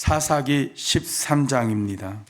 사사기 13장입니다.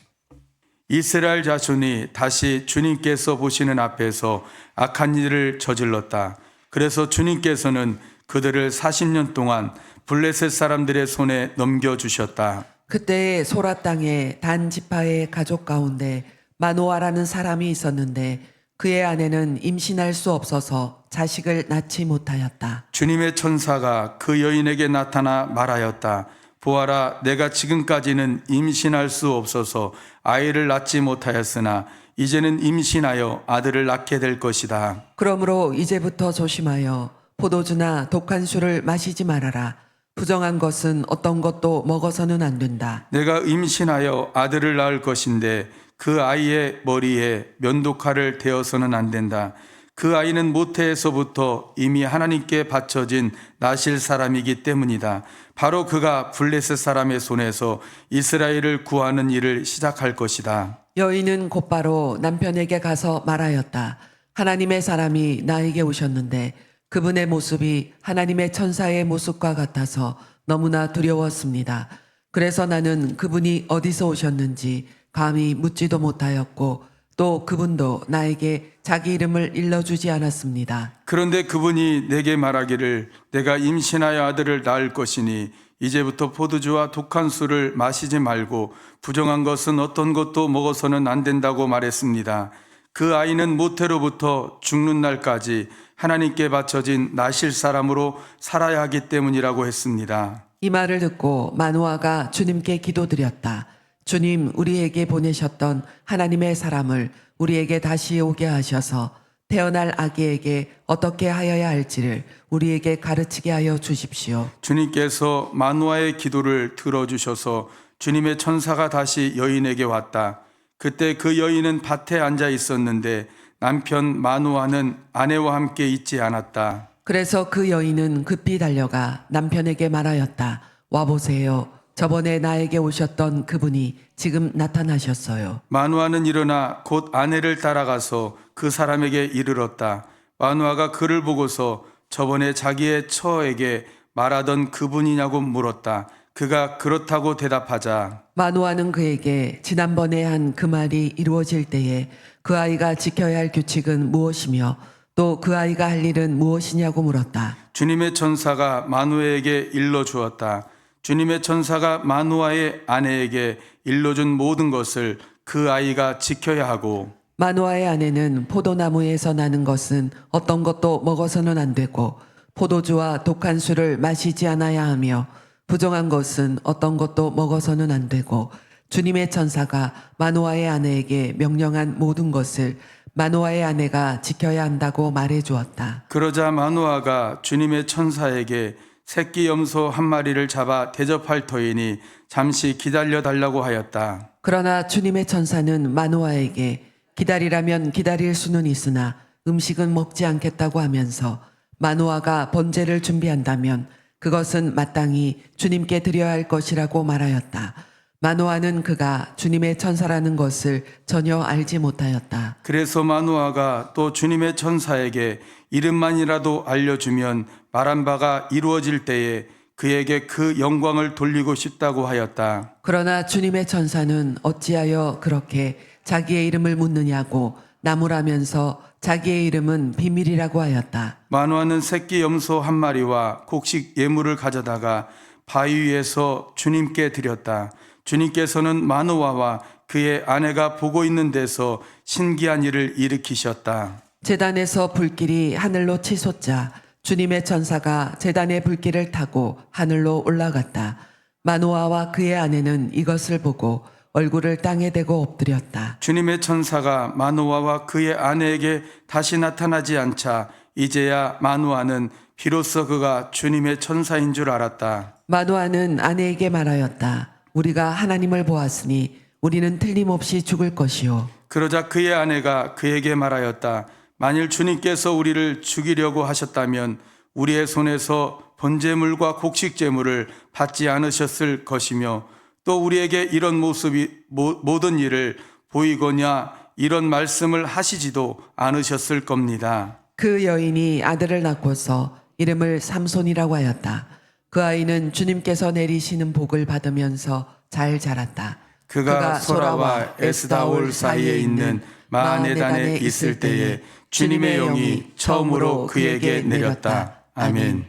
이스라엘 자손이 다시 주님께서 보시는 앞에서 악한 일을 저질렀다. 그래서 주님께서는 그들을 40년 동안 블레셋 사람들의 손에 넘겨주셨다. 그때에 소라 땅에 단 지파의 가족 가운데 마노아라는 사람이 있었는데 그의 아내는 임신할 수 없어서 자식을 낳지 못하였다. 주님의 천사가 그 여인에게 나타나 말하였다. 보아라, 내가 지금까지는 임신할 수 없어서 아이를 낳지 못하였으나 이제는 임신하여 아들을 낳게 될 것이다. 그러므로 이제부터 조심하여 포도주나 독한 술을 마시지 말아라. 부정한 것은 어떤 것도 먹어서는 안 된다. 내가 임신하여 아들을 낳을 것인데 그 아이의 머리에 면도칼을 대어서는 안 된다. 그 아이는 모태에서부터 이미 하나님께 바쳐진 나실 사람이기 때문이다. 바로 그가 블레셋 사람의 손에서 이스라엘을 구하는 일을 시작할 것이다. 여인은 곧바로 남편에게 가서 말하였다. 하나님의 사람이 나에게 오셨는데 그분의 모습이 하나님의 천사의 모습과 같아서 너무나 두려웠습니다. 그래서 나는 그분이 어디서 오셨는지 감히 묻지도 못하였고 또 그분도 나에게 자기 이름을 일러주지 않았습니다. 그런데 그분이 내게 말하기를 내가 임신하여 아들을 낳을 것이니 이제부터 포도주와 독한 술을 마시지 말고 부정한 것은 어떤 것도 먹어서는 안 된다고 말했습니다. 그 아이는 모태로부터 죽는 날까지 하나님께 바쳐진 나실 사람으로 살아야 하기 때문이라고 했습니다. 이 말을 듣고 마노아가 주님께 기도드렸다. 주님, 우리에게 보내셨던 하나님의 사람을 우리에게 다시 오게 하셔서 태어날 아기에게 어떻게 하여야 할지를 우리에게 가르치게 하여 주십시오. 주님께서 마노아의 기도를 들어주셔서 주님의 천사가 다시 여인에게 왔다. 그때 그 여인은 밭에 앉아 있었는데 남편 마노아는 아내와 함께 있지 않았다. 그래서 그 여인은 급히 달려가 남편에게 말하였다. 와보세요. 저번에 나에게 오셨던 그분이 지금 나타나셨어요. 마누아는 일어나 곧 아내를 따라가서 그 사람에게 이르렀다. 마누아가 그를 보고서 저번에 자기의 처에게 말하던 그분이냐고 물었다. 그가 그렇다고 대답하자 마노아는 그에게 지난번에 한 그 말이 이루어질 때에 그 아이가 지켜야 할 규칙은 무엇이며 또 그 아이가 할 일은 무엇이냐고 물었다. 주님의 천사가 마누아에게 일러주었다. 주님의 천사가 마누아의 아내에게 일러준 모든 것을 그 아이가 지켜야 하고 마노아의 아내는 포도나무에서 나는 것은 어떤 것도 먹어서는 안 되고 포도주와 독한 술을 마시지 않아야 하며 부정한 것은 어떤 것도 먹어서는 안 되고 주님의 천사가 마노아의 아내에게 명령한 모든 것을 마노아의 아내가 지켜야 한다고 말해 주었다. 그러자 마누아가 주님의 천사에게 새끼 염소 한 마리를 잡아 대접할 터이니 잠시 기다려 달라고 하였다. 그러나 주님의 천사는 마노아에게 기다리라면 기다릴 수는 있으나 음식은 먹지 않겠다고 하면서 마노아가 번제를 준비한다면 그것은 마땅히 주님께 드려야 할 것이라고 말하였다. 마노아는 그가 주님의 천사라는 것을 전혀 알지 못하였다. 그래서 마누아가 또 주님의 천사에게 이름만이라도 알려주면 말한 바가 이루어질 때에 그에게 그 영광을 돌리고 싶다고 하였다. 그러나 주님의 천사는 어찌하여 그렇게 자기의 이름을 묻느냐고 나무라면서 자기의 이름은 비밀이라고 하였다. 마누아는 새끼 염소 한 마리와 곡식 예물을 가져다가 바위 위에서 주님께 드렸다. 주님께서는 마누아와 그의 아내가 보고 있는 데서 신기한 일을 일으키셨다. 제단에서 불길이 하늘로 치솟자 주님의 천사가 제단의 불길을 타고 하늘로 올라갔다. 마노아와 그의 아내는 이것을 보고 얼굴을 땅에 대고 엎드렸다. 주님의 천사가 마누아와 그의 아내에게 다시 나타나지 않자 이제야 마누아는 비로소 그가 주님의 천사인 줄 알았다. 마노아는 아내에게 말하였다. 우리가 하나님을 보았으니 우리는 틀림없이 죽을 것이요. 그러자 그의 아내가 그에게 말하였다. 만일 주님께서 우리를 죽이려고 하셨다면 우리의 손에서 번제물과 곡식제물을 받지 않으셨을 것이며 또 우리에게 이런 모든 일을 보이거냐 이런 말씀을 하시지도 않으셨을 겁니다. 그 여인이 아들을 낳고서 이름을 삼손이라고 하였다. 그 아이는 주님께서 내리시는 복을 받으면서 잘 자랐다. 그가 소라와 에스다올 사이에 있는 마하네단에 있을 때에 주님의 영이 처음으로 그에게 내렸다. 아멘.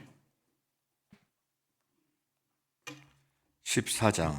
14장.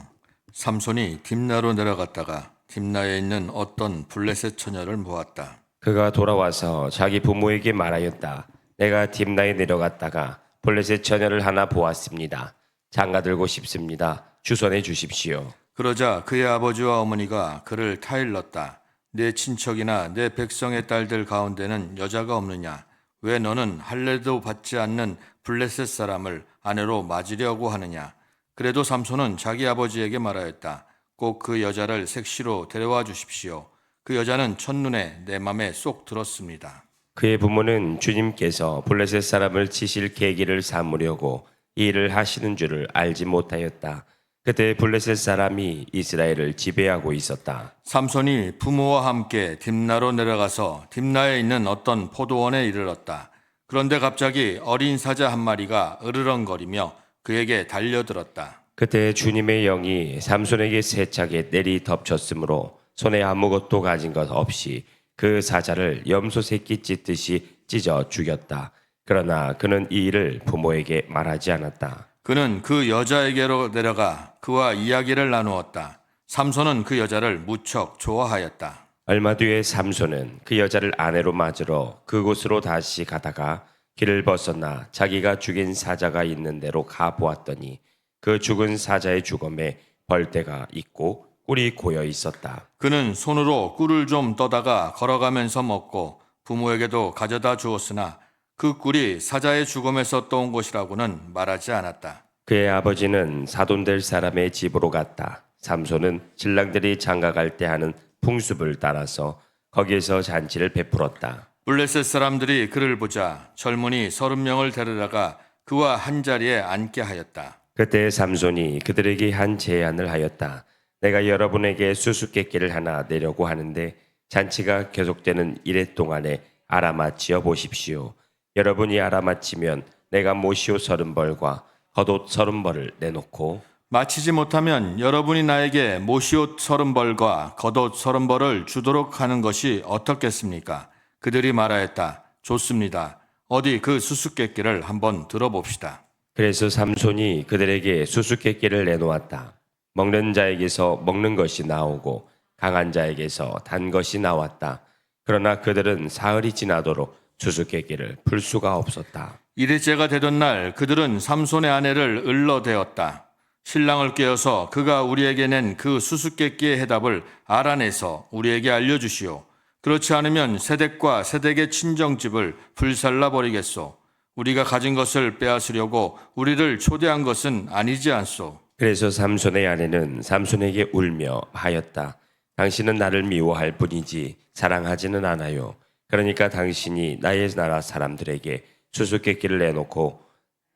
삼손이 딥나로 내려갔다가 딥나에 있는 어떤 블레셋 처녀를 보았다. 그가 돌아와서 자기 부모에게 말하였다. 내가 딥나에 내려갔다가 블레셋 처녀를 하나 보았습니다. 장가들고 싶습니다. 주선해 주십시오. 그러자 그의 아버지와 어머니가 그를 타일렀다. 내 친척이나 내 백성의 딸들 가운데는 여자가 없느냐? 왜 너는 할례도 받지 않는 블레셋 사람을 아내로 맞으려고 하느냐? 그래도 삼손은 자기 아버지에게 말하였다. 꼭 그 여자를 색시로 데려와 주십시오. 그 여자는 첫눈에 내 맘에 쏙 들었습니다. 그의 부모는 주님께서 블레셋 사람을 치실 계기를 삼으려고 이 일을 하시는 줄을 알지 못하였다. 그때 블레셋 사람이 이스라엘을 지배하고 있었다. 삼손이 부모와 함께 딥나로 내려가서 딥나에 있는 어떤 포도원에 이르렀다. 그런데 갑자기 어린 사자 한 마리가 으르렁거리며 그에게 달려들었다. 그때 주님의 영이 삼손에게 세차게 내리 덮쳤으므로 손에 아무것도 가진 것 없이 그 사자를 염소 새끼 찢듯이 찢어 죽였다. 그러나 그는 이 일을 부모에게 말하지 않았다. 그는 그 여자에게로 내려가 그와 이야기를 나누었다. 삼손은 그 여자를 무척 좋아하였다. 얼마 뒤에 삼손은 그 여자를 아내로 맞으러 그곳으로 다시 가다가 길을 벗어나 자기가 죽인 사자가 있는 데로 가 보았더니 그 죽은 사자의 죽음에 벌떼가 있고 꿀이 고여 있었다. 그는 손으로 꿀을 좀 떠다가 걸어가면서 먹고 부모에게도 가져다 주었으나 그 꿀이 사자의 죽음에서 떠온 것이라고는 말하지 않았다. 그의 아버지는 사돈될 사람의 집으로 갔다. 삼손은 신랑들이 장가갈 때 하는 풍습을 따라서 거기에서 잔치를 베풀었다. 블레셋 사람들이 그를 보자 젊은이 30명을 데려다가 그와 한 자리에 앉게 하였다. 그때 삼손이 그들에게 한 제안을 하였다. 내가 여러분에게 수수께끼를 하나 내려고 하는데 잔치가 계속되는 이래 동안에 알아맞히어 보십시오. 여러분이 알아맞히면 내가 모시옷 30벌과 겉옷 30벌을 내놓고 마치지 못하면 여러분이 나에게 모시옷 30벌과 겉옷 30벌을 주도록 하는 것이 어떻겠습니까? 그들이 말하였다. 좋습니다. 어디 그 수수께끼를 한번 들어봅시다. 그래서 삼손이 그들에게 수수께끼를 내놓았다. 먹는 자에게서 먹는 것이 나오고 강한 자에게서 단 것이 나왔다. 그러나 그들은 사흘이 지나도록 수수께끼를 풀 수가 없었다. 이레째가 되던 날 그들은 삼손의 아내를 을러대었다. 신랑을 깨어서 그가 우리에게 낸 그 수수께끼의 해답을 알아내서 우리에게 알려주시오. 그렇지 않으면 세댁과 세댁의 친정집을 불살라 버리겠소. 우리가 가진 것을 빼앗으려고 우리를 초대한 것은 아니지 않소. 그래서 삼손의 아내는 삼손에게 울며 하였다. 당신은 나를 미워할 뿐이지 사랑하지는 않아요. 그러니까 당신이 나의 나라 사람들에게 수수께끼를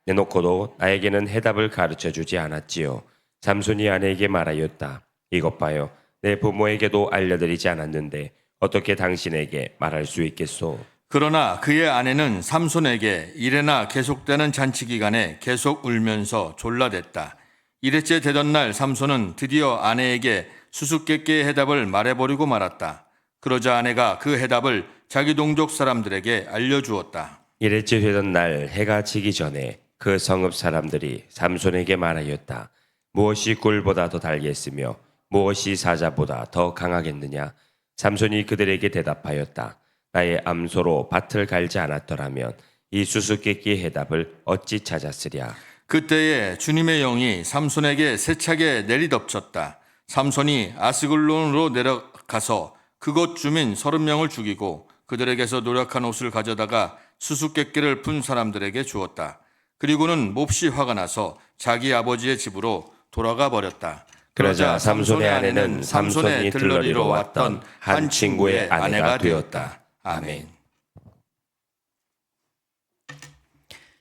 내놓고도 나에게는 해답을 가르쳐 주지 않았지요. 삼손이 아내에게 말하였다. 이것 봐요. 내 부모에게도 알려드리지 않았는데 어떻게 당신에게 말할 수 있겠소? 그러나 그의 아내는 삼손에게 이래나 계속되는 잔치 기간에 계속 울면서 졸라댔다. 이래째 되던 날 삼손은 드디어 아내에게 수수께끼의 해답을 말해버리고 말았다. 그러자 아내가 그 해답을 자기 동족 사람들에게 알려주었다. 이랬지 되던 날 해가 지기 전에 그 성읍 사람들이 삼손에게 말하였다. 무엇이 꿀보다 더 달겠으며 무엇이 사자보다 더 강하겠느냐? 삼손이 그들에게 대답하였다. 나의 암소로 밭을 갈지 않았더라면 이 수수께끼의 해답을 어찌 찾았으랴? 그때에 주님의 영이 삼손에게 세차게 내리덮쳤다. 삼손이 아스글론으로 내려가서 그곳 주민 30명을 죽이고 그들에게서 노력한 옷을 가져다가 수수께끼를 푼 사람들에게 주었다. 그리고는 몹시 화가 나서 자기 아버지의 집으로 돌아가 버렸다. 그러자 삼손의 아내는 삼손이 들러리로 왔던 한 친구의 아내가 되었다. 아멘.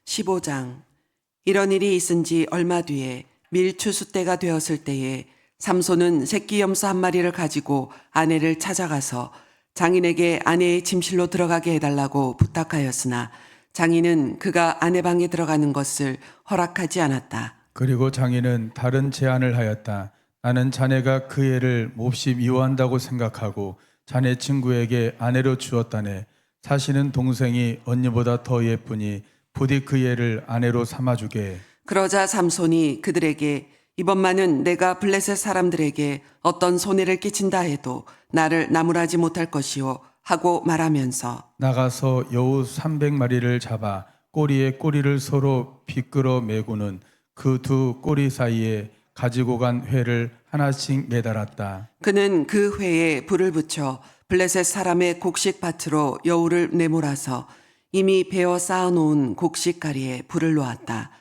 15장. 이런 일이 있은 지 얼마 뒤에 밀추수 때가 되었을 때에 삼손은 새끼 염소 한 마리를 가지고 아내를 찾아가서 장인에게 아내의 침실로 들어가게 해달라고 부탁하였으나 장인은 그가 아내 방에 들어가는 것을 허락하지 않았다. 그리고 장인은 다른 제안을 하였다. 나는 자네가 그 애를 몹시 미워한다고 생각하고 자네 친구에게 아내로 주었다네. 사실은 동생이 언니보다 더 예쁘니 부디 그 애를 아내로 삼아주게. 그러자 삼손이 그들에게 이번만은 내가 블레셋 사람들에게 어떤 손해를 끼친다 해도 나를 나무라지 못할 것이요 하고 말하면서 나가서 여우 300마리를 잡아 꼬리에 꼬리를 서로 비끌어 매고는 그 두 꼬리 사이에 가지고 간 회를 하나씩 매달았다. 그는 그 회에 불을 붙여 블레셋 사람의 곡식밭으로 여우를 내몰아서 이미 베어 쌓아놓은 곡식가리에 불을 놓았다.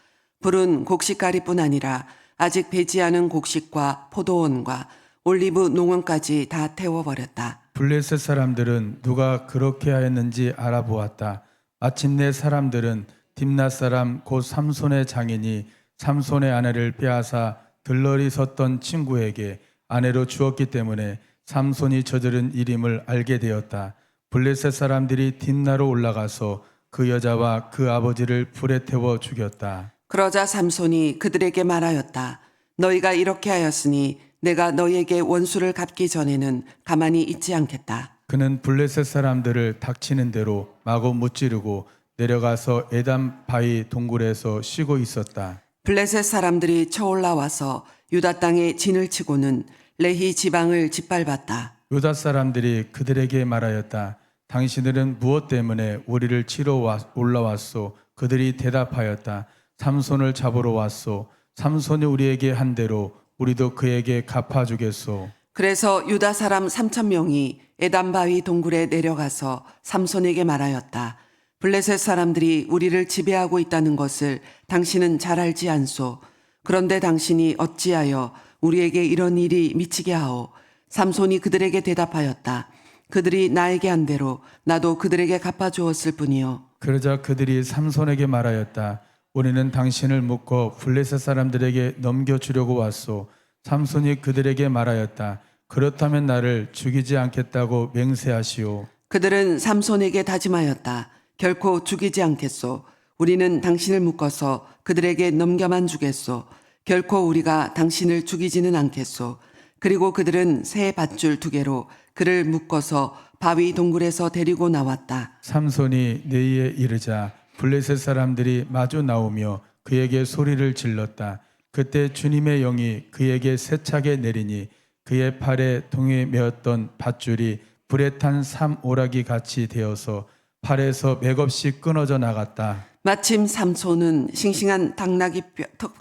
불은 곡식가리뿐 아니라 아직 배지 않은 곡식과 포도원과 올리브 농원까지 다 태워버렸다. 블레셋 사람들은 누가 그렇게 하였는지 알아보았다. 마침내 사람들은 딥낫 사람 곧 삼손의 장인이 삼손의 아내를 빼앗아 들러리 섰던 친구에게 아내로 주었기 때문에 삼손이 저지른 일임을 알게 되었다. 블레셋 사람들이 딥나로 올라가서 그 여자와 그 아버지를 불에 태워 죽였다. 그러자 삼손이 그들에게 말하였다. 너희가 이렇게 하였으니 내가 너희에게 원수를 갚기 전에는 가만히 있지 않겠다. 그는 블레셋 사람들을 닥치는 대로 마구 무찌르고 내려가서 에담 바위 동굴에서 쉬고 있었다. 블레셋 사람들이 쳐올라와서 유다 땅에 진을 치고는 레히 지방을 짓밟았다. 유다 사람들이 그들에게 말하였다. 당신들은 무엇 때문에 우리를 치러 올라왔소? 그들이 대답하였다. 삼손을 잡으러 왔소. 삼손이 우리에게 한 대로 우리도 그에게 갚아주겠소. 그래서 유다 사람 3,000명이 에담 바위 동굴에 내려가서 삼손에게 말하였다. 블레셋 사람들이 우리를 지배하고 있다는 것을 당신은 잘 알지 않소. 그런데 당신이 어찌하여 우리에게 이런 일이 미치게 하오. 삼손이 그들에게 대답하였다. 그들이 나에게 한 대로 나도 그들에게 갚아주었을 뿐이요. 그러자 그들이 삼손에게 말하였다. 우리는 당신을 묶어 블레셋 사람들에게 넘겨주려고 왔소. 삼손이 그들에게 말하였다. 그렇다면 나를 죽이지 않겠다고 맹세하시오. 그들은 삼손에게 다짐하였다. 결코 죽이지 않겠소. 우리는 당신을 묶어서 그들에게 넘겨만 주겠소. 결코 우리가 당신을 죽이지는 않겠소. 그리고 그들은 새 밧줄 2개로 그를 묶어서 바위 동굴에서 데리고 나왔다. 삼손이 내이에 이르자 블레셋 사람들이 마주 나오며 그에게 소리를 질렀다. 그때 주님의 영이 그에게 세차게 내리니 그의 팔에 동에 메었던 밧줄이 불에 탄 삼오라기 같이 되어서 팔에서 맥없이 끊어져 나갔다. 마침 삼손은 싱싱한 당나귀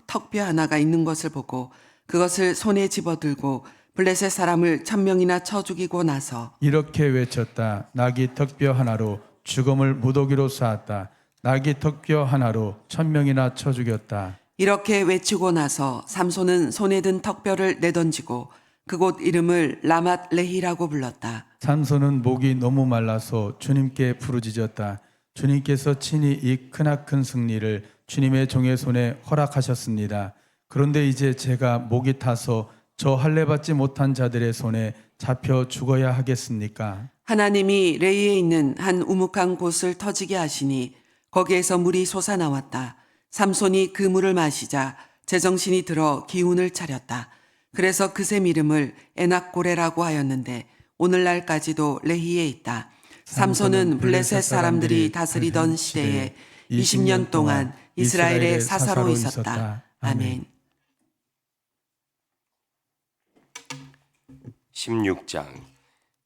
턱뼈 하나가 있는 것을 보고 그것을 손에 집어들고 블레셋 사람을 1,000명이나 쳐 죽이고 나서 이렇게 외쳤다. 나귀 턱뼈 하나로 죽음을 무더기로 쌓았다. 나귀 턱뼈 하나로 1,000명이나 쳐 죽였다. 이렇게 외치고 나서 삼손은 손에 든 턱뼈를 내던지고 그곳 이름을 라맛 레히라고 불렀다. 삼손은 목이 너무 말라서 주님께 부르짖었다. 주님께서 친히 이 크나큰 승리를 주님의 종의 손에 허락하셨습니다. 그런데 이제 제가 목이 타서 저 할례받지 못한 자들의 손에 잡혀 죽어야 하겠습니까? 하나님이 레이에 있는 한 우묵한 곳을 터지게 하시니 거기에서 물이 솟아나왔다. 삼손이 그 물을 마시자 제정신이 들어 기운을 차렸다. 그래서 그 샘 이름을 에낙고레라고 하였는데 오늘날까지도 레히에 있다. 삼손은 블레셋 사람들이 다스리던 시대에 20년 동안 이스라엘의 사사로 있었다. 아멘. 16장.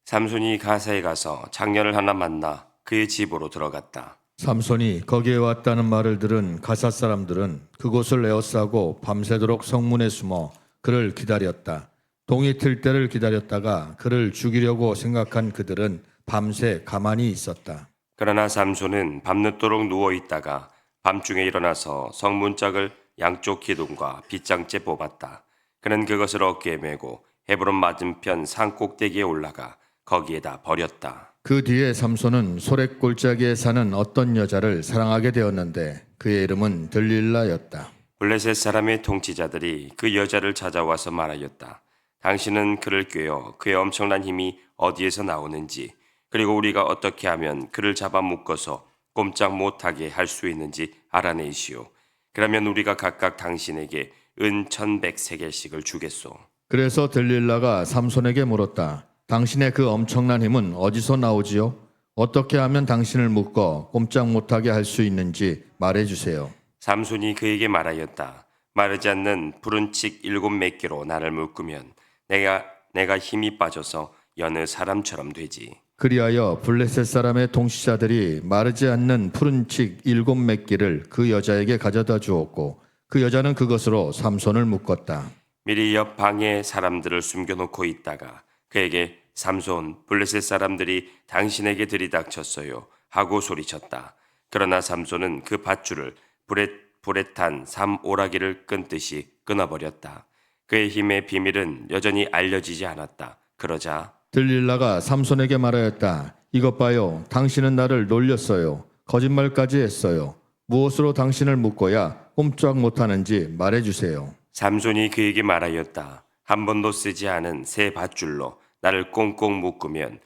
삼손이 가사에 가서 장녀를 하나 만나 그의 집으로 들어갔다. 삼손이 거기에 왔다는 말을 들은 가사 사람들은 그곳을 에워싸고 밤새도록 성문에 숨어 그를 기다렸다. 동이 틀 때를 기다렸다가 그를 죽이려고 생각한 그들은 밤새 가만히 있었다. 그러나 삼손은 밤늦도록 누워 있다가 밤중에 일어나서 성문짝을 양쪽 기둥과 빗장째 뽑았다. 그는 그것을 어깨에 메고 헤브론 맞은편 산 꼭대기에 올라가 거기에다 버렸다. 그 뒤에 삼손은 소렉 골짜기에 사는 어떤 여자를 사랑하게 되었는데 그의 이름은 들릴라였다. 블레셋 사람의 통치자들이 그 여자를 찾아와서 말하였다. 당신은 그를 꿰어 그의 엄청난 힘이 어디에서 나오는지, 그리고 우리가 어떻게 하면 그를 잡아 묶어서 꼼짝 못하게 할 수 있는지 알아내시오. 그러면 우리가 각각 당신에게 은 1,100세겔씩을 주겠소. 그래서 들릴라가 삼손에게 물었다. 당신의 그 엄청난 힘은 어디서 나오지요? 어떻게 하면 당신을 묶어 꼼짝 못하게 할 수 있는지 말해주세요. 삼손이 그에게 말하였다. 마르지 않는 푸른 칙 7몇 개로 나를 묶으면 내가 힘이 빠져서 여느 사람처럼 되지. 그리하여 블레셋 사람의 통치자들이 마르지 않는 푸른 칙 7몇 개를 그 여자에게 가져다 주었고 그 여자는 그것으로 삼손을 묶었다. 미리 옆 방에 사람들을 숨겨놓고 있다가 그에게 삼손 블레셋 사람들이 당신에게 들이닥쳤어요 하고 소리쳤다. 그러나 삼손은 그 밧줄을 불에 탄 삼오라기를 끊듯이 끊어버렸다. 그의 힘의 비밀은 여전히 알려지지 않았다. 그러자 들릴라가 삼손에게 말하였다. 이것 봐요. 당신은 나를 놀렸어요. 거짓말까지 했어요. 무엇으로 당신을 묶어야 꼼짝 못하는지 말해주세요. 삼손이 그에게 말하였다. 한 번도 쓰지 않은 새 밧줄로 나를 꽁꽁 묶으면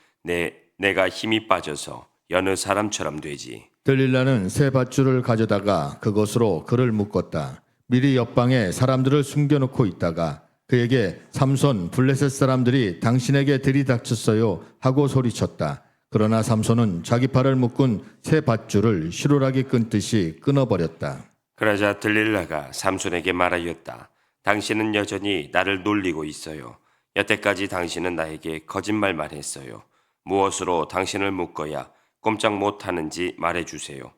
내가 힘이 빠져서 여느 사람처럼 되지. 들릴라는 새 밧줄을 가져다가 그것으로 그를 묶었다. 미리 옆방에 사람들을 숨겨놓고 있다가 그에게 삼손 블레셋 사람들이 당신에게 들이닥쳤어요 하고 소리쳤다. 그러나 삼손은 자기 팔을 묶은 새 밧줄을 시루라기 끊듯이 끊어버렸다. 그러자 들릴라가 삼손에게 말하였다. 당신은 여전히 나를 놀리고 있어요. 여태까지 당신은 나에게 거짓말만 했어요. 무엇으로 당신을 묶어야 꼼짝 못하는지 말해주세요.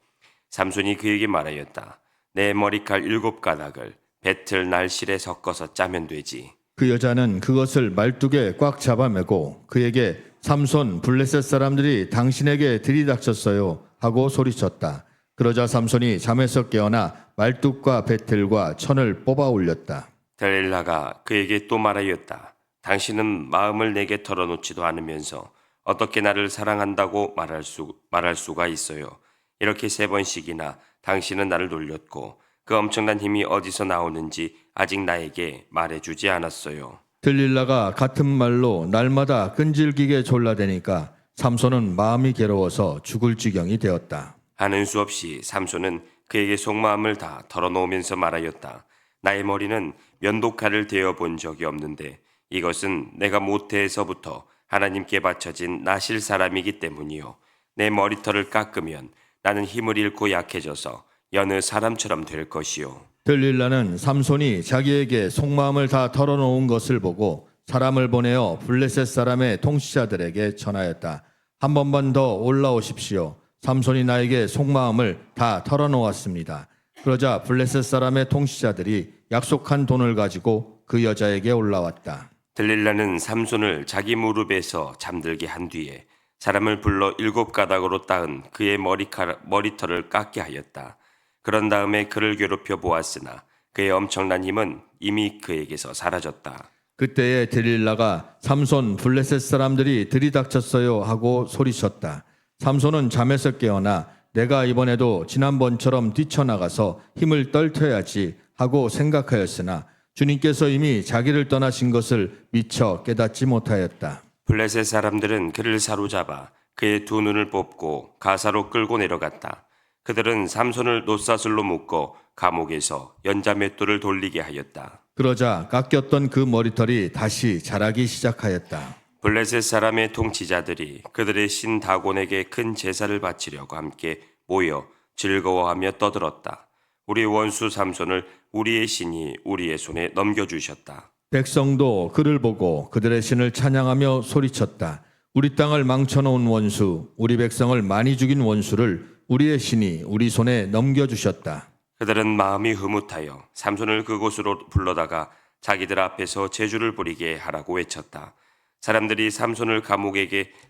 삼손이 그에게 말하였다. 내 머리칼 7가닥을 배틀 날실에 섞어서 짜면 되지. 그 여자는 그것을 말뚝에 꽉 잡아매고 그에게 삼손 블레셋 사람들이 당신에게 들이닥쳤어요 하고 소리쳤다. 그러자 삼손이 잠에서 깨어나 말뚝과 배틀과 천을 뽑아 올렸다. 들릴라가 그에게 또 말하였다. 당신은 마음을 내게 털어놓지도 않으면서 어떻게 나를 사랑한다고 말할 수가 있어요. 이렇게 3번씩이나 당신은 나를 놀렸고 그 엄청난 힘이 어디서 나오는지 아직 나에게 말해주지 않았어요. 들릴라가 같은 말로 날마다 끈질기게 졸라대니까 삼손은 마음이 괴로워서 죽을 지경이 되었다. 하는 수 없이 삼손은 그에게 속마음을 다 털어놓으면서 말하였다. 나의 머리는 면도칼을 대어본 적이 없는데 이것은 내가 모태에서부터 하나님께 바쳐진 나실 사람이기 때문이요. 내 머리털을 깎으면 나는 힘을 잃고 약해져서 여느 사람처럼 될 것이요. 들릴라는 삼손이 자기에게 속마음을 다 털어놓은 것을 보고 사람을 보내어 블레셋 사람의 통치자들에게 전하였다. 한 번만 더 올라오십시오. 삼손이 나에게 속마음을 다 털어놓았습니다. 그러자 블레셋 사람의 통치자들이 약속한 돈을 가지고 그 여자에게 올라왔다. 들릴라는 삼손을 자기 무릎에서 잠들게 한 뒤에 사람을 불러 7가닥으로 따은 그의 머리털을 깎게 하였다. 그런 다음에 그를 괴롭혀 보았으나 그의 엄청난 힘은 이미 그에게서 사라졌다. 그때에 들릴라가 삼손 블레셋 사람들이 들이닥쳤어요 하고 소리쳤다. 삼손은 잠에서 깨어나 내가 이번에도 지난번처럼 뛰쳐나가서 힘을 떨쳐야지 하고 생각하였으나 주님께서 이미 자기를 떠나신 것을 미처 깨닫지 못하였다. 블레셋 사람들은 그를 사로잡아 그의 2눈을 뽑고 가사로 끌고 내려갔다. 그들은 삼손을 놋사슬로 묶어 감옥에서 연자맷돌을 돌리게 하였다. 그러자 깎였던 그 머리털이 다시 자라기 시작하였다. 블레셋 사람의 통치자들이 그들의 신 다곤에게 큰 제사를 바치려고 함께 모여 즐거워하며 떠들었다. 우리 원수 삼손을 우리의 신이 우리의 손에 넘겨주셨다. 백성도 그를 보고 그들의 신을 찬양하며 소리쳤다. 우리 땅을 망쳐놓은 원수, 우리 백성을 많이 죽인 원수를 우리의 신이 우리 손에 넘겨주셨다. 그들은 마음이 흐뭇하여 삼손을 그곳으로 불러다가 자기들 앞에서 제주를 부리게 하라고 외쳤다. 사람들이 삼손을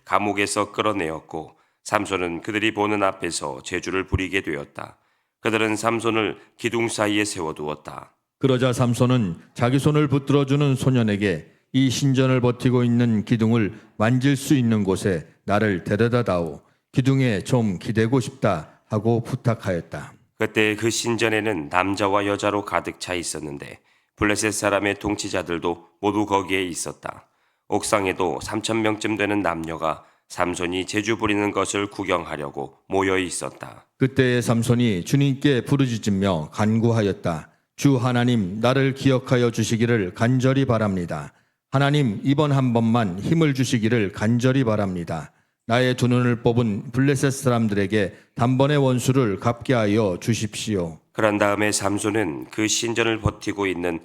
감옥에서 끌어내었고 삼손은 그들이 보는 앞에서 제주를 부리게 되었다. 그들은 삼손을 기둥 사이에 세워두었다. 그러자 삼손은 자기 손을 붙들어주는 소년에게 이 신전을 버티고 있는 기둥을 만질 수 있는 곳에 나를 데려다 다오. 기둥에 좀 기대고 싶다 하고 부탁하였다. 그때 그 신전에는 남자와 여자로 가득 차 있었는데 블레셋 사람의 통치자들도 모두 거기에 있었다. 옥상에도 3,000명쯤 되는 남녀가 삼손이 제주 부리는 것을 구경하려고 모여 있었다. 그때에 삼손이 주님께 부르짖으며 간구하였다. 주 하나님, 나를 기억하여 주시기를 간절히 바랍니다. 하나님, 이번 한 번만 힘을 주시기를 간절히 바랍니다. 나의 두 눈을 뽑은 블레셋 사람들에게 단번에 원수를 갚게 하여 주십시오. 그런 다음에 삼손은 그 신전을 버티고 있는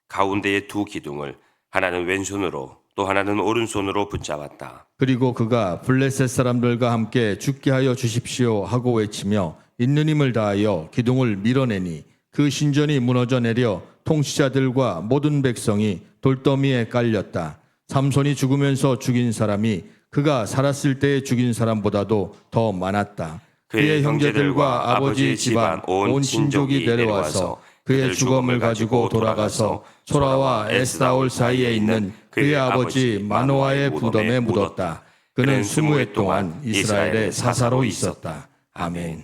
가운데의 두 기둥을 하나는 왼손으로 또 하나는 오른손으로 붙잡았다. 그리고 그가 블레셋 사람들과 함께 죽게 하여 주십시오 하고 외치며 있는 힘을 다하여 기둥을 밀어내니 그 신전이 무너져 내려 통치자들과 모든 백성이 돌더미에 깔렸다. 삼손이 죽으면서 죽인 사람이 그가 살았을 때에 죽인 사람보다도 더 많았다. 그의 형제들과 아버지의 집안 온 친족이 내려와서 그의 죽음을 가지고 돌아가서 소라와 에스다올 사이에 있는 그의 아버지 마노아의 무덤에 묻었다. 그는 20해 동안 이스라엘의 사사로 있었다. 아멘.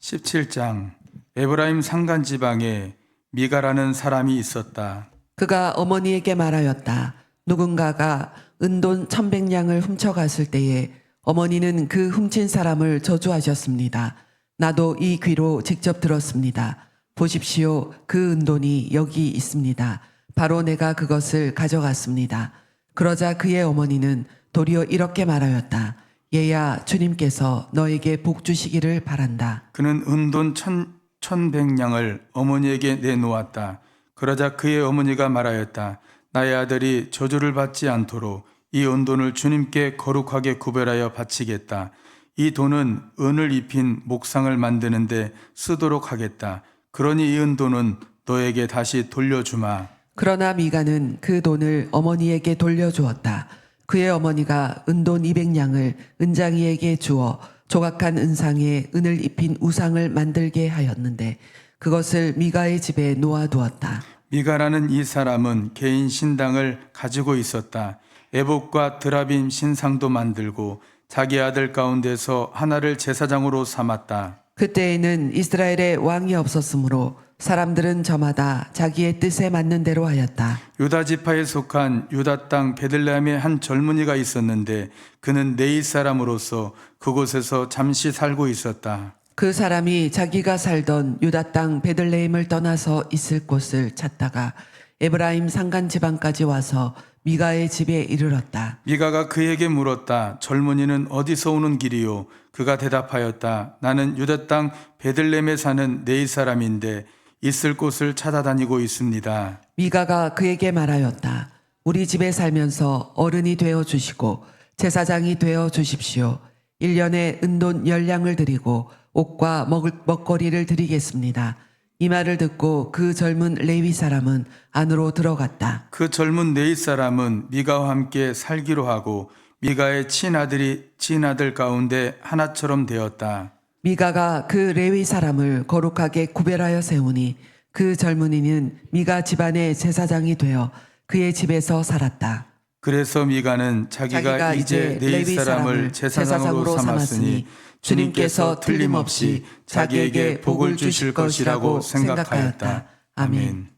17장 에브라임 산간 지방에 미가라는 사람이 있었다. 그가 어머니에게 말하였다. 누군가가 은돈 1,100냥을 훔쳐갔을 때에 어머니는 그 훔친 사람을 저주하셨습니다. 나도 이 귀로 직접 들었습니다. 보십시오. 그 은돈이 여기 있습니다. 바로 내가 그것을 가져갔습니다. 그러자 그의 어머니는 도리어 이렇게 말하였다. 얘야, 주님께서 너에게 복 주시기를 바란다. 그는 은돈 1,100냥을 어머니에게 내놓았다. 그러자 그의 어머니가 말하였다. 나의 아들이 저주를 받지 않도록 이 은돈을 주님께 거룩하게 구별하여 바치겠다. 이 돈은 은을 입힌 목상을 만드는데 쓰도록 하겠다. 그러니 이 은돈은 너에게 다시 돌려주마. 그러나 미가는 그 돈을 어머니에게 돌려주었다. 그의 어머니가 은돈 200냥을 은장이에게 주어 조각한 은상에 은을 입힌 우상을 만들게 하였는데 그것을 미가의 집에 놓아두었다. 미가라는 이 사람은 개인 신당을 가지고 있었다. 에봇과 드라빔 신상도 만들고 자기 아들 가운데서 하나를 제사장으로 삼았다. 그때에는 이스라엘에 왕이 없었으므로 사람들은 저마다 자기의 뜻에 맞는 대로 하였다. 유다 지파에 속한 유다 땅 베들레헴에 한 젊은이가 있었는데 그는 네이 사람으로서 그곳에서 잠시 살고 있었다. 그 사람이 자기가 살던 유다 땅 베들레헴을 떠나서 있을 곳을 찾다가 에브라임 산간 지방까지 와서 미가의 집에 이르렀다. 미가가 그에게 물었다. 젊은이는 어디서 오는 길이요? 그가 대답하였다. 나는 유다 땅 베들레헴에 사는 네이 사람인데 있을 곳을 찾아다니고 있습니다. 미가가 그에게 말하였다. 우리 집에 살면서 어른이 되어 주시고 제사장이 되어 주십시오. 1년에 은돈 10냥을 드리고 옷과 먹거리를 드리겠습니다. 이 말을 듣고 그 젊은 레위 사람은 안으로 들어갔다. 그 젊은 네이 사람은 미가와 함께 살기로 하고 미가의 친아들 가운데 하나처럼 되었다. 미가가 그 레위 사람을 거룩하게 구별하여 세우니 그 젊은이는 미가 집안의 제사장이 되어 그의 집에서 살았다. 그래서 미가는 자기가 이제 레위 사람을 제사장으로 삼았으니 주님께서 틀림없이 자기에게 복을 주실 것이라고 생각하였다. 아멘.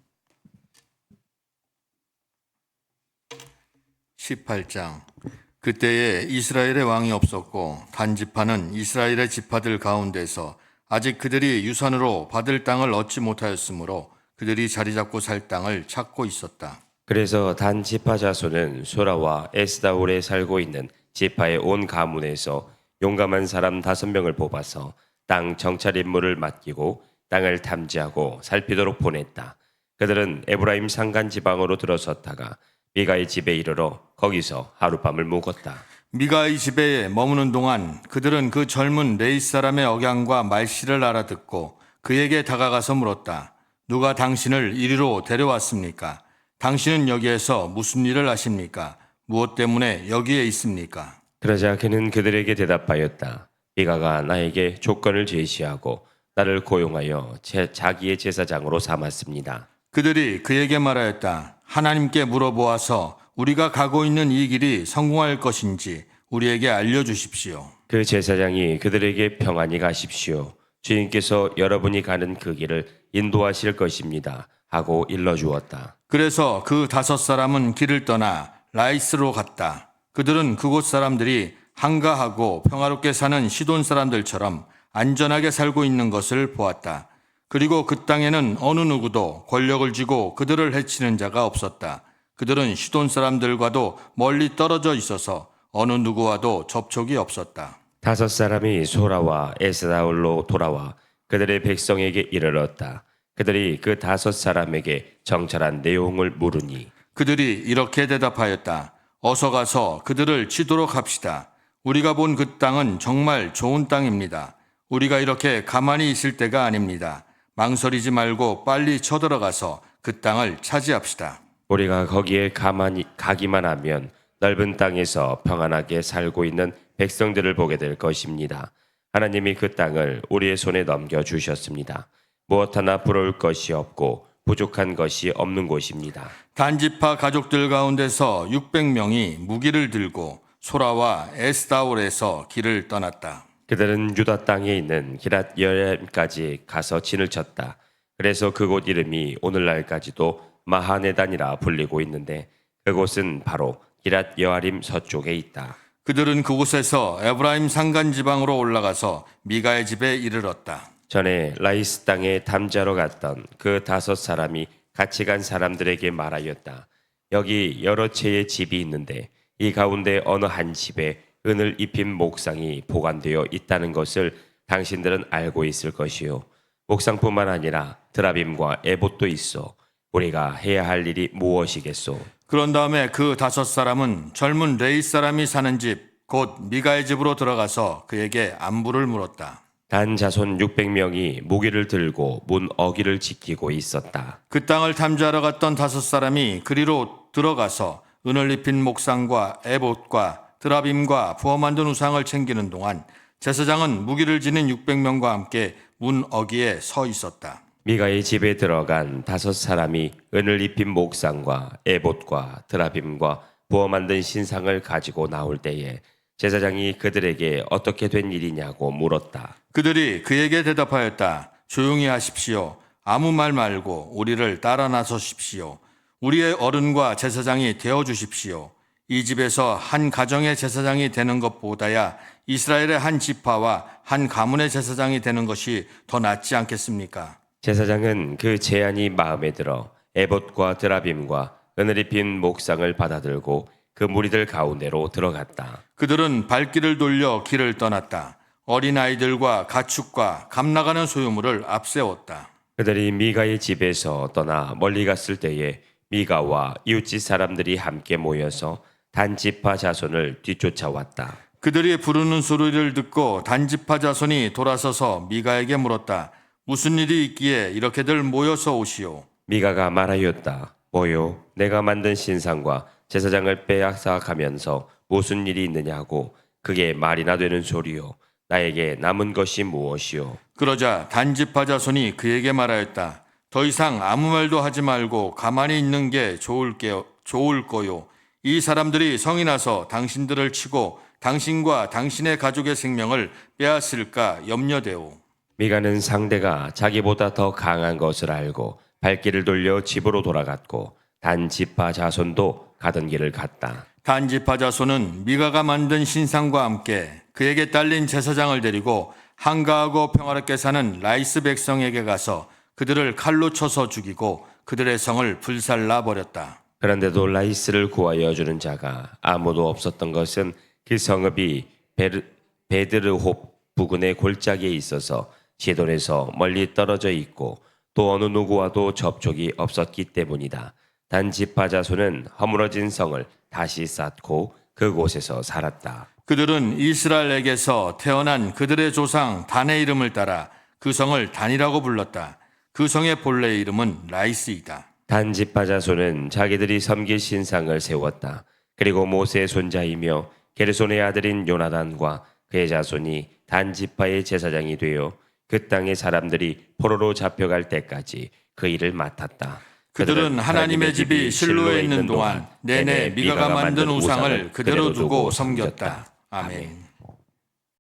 18장 그때에 이스라엘의 왕이 없었고 단지파는 이스라엘의 지파들 가운데서 아직 그들이 유산으로 받을 땅을 얻지 못하였으므로 그들이 자리 잡고 살 땅을 찾고 있었다. 그래서 단 지파 자손은 소라와 에스다올에 살고 있는 지파의 온 가문에서 용감한 사람 5명을 뽑아서 땅 정찰 임무를 맡기고 땅을 탐지하고 살피도록 보냈다. 그들은 에브라임 산간 지방으로 들어섰다가 미가의 집에 이르러 거기서 하룻밤을 묵었다. 미가의 집에 머무는 동안 그들은 그 젊은 레이 사람의 억양과 말씨를 알아듣고 그에게 다가가서 물었다. 누가 당신을 이리로 데려왔습니까? 당신은 여기에서 무슨 일을 하십니까? 무엇 때문에 여기에 있습니까? 그러자 그는 그들에게 대답하였다. 미가가 나에게 조건을 제시하고 나를 고용하여 자기의 제사장으로 삼았습니다. 그들이 그에게 말하였다. 하나님께 물어보아서 우리가 가고 있는 이 길이 성공할 것인지 우리에게 알려주십시오. 그 제사장이 그들에게 평안히 가십시오. 주님께서 여러분이 가는 그 길을 인도하실 것입니다. 하고 일러주었다. 그래서 그 5 사람은 길을 떠나 라이스로 갔다. 그들은 그곳 사람들이 한가하고 평화롭게 사는 시돈 사람들처럼 안전하게 살고 있는 것을 보았다. 그리고 그 땅에는 어느 누구도 권력을 쥐고 그들을 해치는 자가 없었다. 그들은 시돈 사람들과도 멀리 떨어져 있어서 어느 누구와도 접촉이 없었다. 5 사람이 소라와 에스다올로 돌아와 그들의 백성에게 이르렀다. 그들이 그 5 사람에게 정찰한 내용을 물으니 그들이 이렇게 대답하였다. 어서 가서 그들을 치도록 합시다. 우리가 본 그 땅은 정말 좋은 땅입니다. 우리가 이렇게 가만히 있을 때가 아닙니다. 망설이지 말고 빨리 쳐들어가서 그 땅을 차지합시다. 우리가 거기에 가만히 가기만 하면 넓은 땅에서 평안하게 살고 있는 백성들을 보게 될 것입니다. 하나님이 그 땅을 우리의 손에 넘겨 주셨습니다. 무엇 하나 부러울 것이 없고 부족한 것이 없는 곳입니다. 단지파 가족들 가운데서 600명이 무기를 들고 소라와 에스다올에서 길을 떠났다. 그들은 유다 땅에 있는 기랏 여림까지 가서 진을 쳤다. 그래서 그곳 이름이 오늘날까지도 마하네단이라 불리고 있는데 그곳은 바로 기랏 여아림 서쪽에 있다. 그들은 그곳에서 에브라임 산간 지방으로 올라가서 미가의 집에 이르렀다. 전에 라이스 땅에 담자로 갔던 그 5 사람이 같이 간 사람들에게 말하였다. 여기 여러 채의 집이 있는데 이 가운데 어느 한 집에 은을 입힌 목상이 보관되어 있다는 것을 당신들은 알고 있을 것이요. 목상뿐만 아니라 드라빔과 에봇도 있어. 우리가 해야 할 일이 무엇이겠소? 그런 다음에 그 5 사람은 젊은 레이 사람이 사는 집, 곧 미가의 집으로 들어가서 그에게 안부를 물었다. 단 자손 600명이 무기를 들고 문 어기를 지키고 있었다. 그 땅을 탐지하러 갔던 5 사람이 그리로 들어가서 은을 입힌 목상과 에봇과 드라빔과 부어 만든 우상을 챙기는 동안 제사장은 무기를 지닌 600명과 함께 문 어기에 서 있었다. 미가의 집에 들어간 5 사람이 은을 입힌 목상과 에봇과 드라빔과 부어 만든 신상을 가지고 나올 때에 제사장이 그들에게 어떻게 된 일이냐고 물었다. 그들이 그에게 대답하였다. 조용히 하십시오. 아무 말 말고 우리를 따라 나서십시오. 우리의 어른과 제사장이 되어 주십시오. 이 집에서 한 가정의 제사장이 되는 것보다야 이스라엘의 한 지파와 한 가문의 제사장이 되는 것이 더 낫지 않겠습니까? 제사장은 그 제안이 마음에 들어 에봇과 드라빔과 은을 입힌 목상을 받아들고 그 무리들 가운데로 들어갔다. 그들은 발길을 돌려 길을 떠났다. 어린아이들과 가축과 감나가는 소유물을 앞세웠다. 그들이 미가의 집에서 떠나 멀리 갔을 때에 미가와 이웃집 사람들이 함께 모여서 단지파 자손을 뒤쫓아왔다. 그들이 부르는 소리를 듣고 단지파 자손이 돌아서서 미가에게 물었다. 무슨 일이 있기에 이렇게들 모여서 오시오? 미가가 말하였다. 뭐요? 내가 만든 신상과 제사장을 빼앗아 가면서 무슨 일이 있느냐고. 그게 말이나 되는 소리요. 나에게 남은 것이 무엇이요? 그러자 단지파 자손이 그에게 말하였다. 더 이상 아무 말도 하지 말고 가만히 있는 게 좋을 거요. 이 사람들이 성이 나서 당신들을 치고 당신과 당신의 가족의 생명을 빼앗을까 염려되오. 미가는 상대가 자기보다 더 강한 것을 알고 발길을 돌려 집으로 돌아갔고 단지파 자손도 가던 길을 갔다. 단지파 자손은 미가가 만든 신상과 함께 그에게 딸린 제사장을 데리고 한가하고 평화롭게 사는 라이스 백성에게 가서 그들을 칼로 쳐서 죽이고 그들의 성을 불살라 버렸다. 그런데도 라이스를 구하여 주는 자가 아무도 없었던 것은 그 성읍이 베드르홉 부근의 골짜기에 있어서 시돈에서 멀리 떨어져 있고 또 어느 누구와도 접촉이 없었기 때문이다. 단지파 자손은 허물어진 성을 다시 쌓고 그곳에서 살았다. 그들은 이스라엘에게서 태어난 그들의 조상 단의 이름을 따라 그 성을 단이라고 불렀다. 그 성의 본래 이름은 라이스이다. 단지파 자손은 자기들이 섬길 신상을 세웠다. 그리고 모세의 손자이며 게르손의 아들인 요나단과 그의 자손이 단지파의 제사장이 되어 그 땅의 사람들이 포로로 잡혀갈 때까지 그 일을 맡았다. 그들은 하나님의 집이 실로에 있는 동안 내내 미가가 만든 우상을 그대로 두고 섬겼다. 아멘.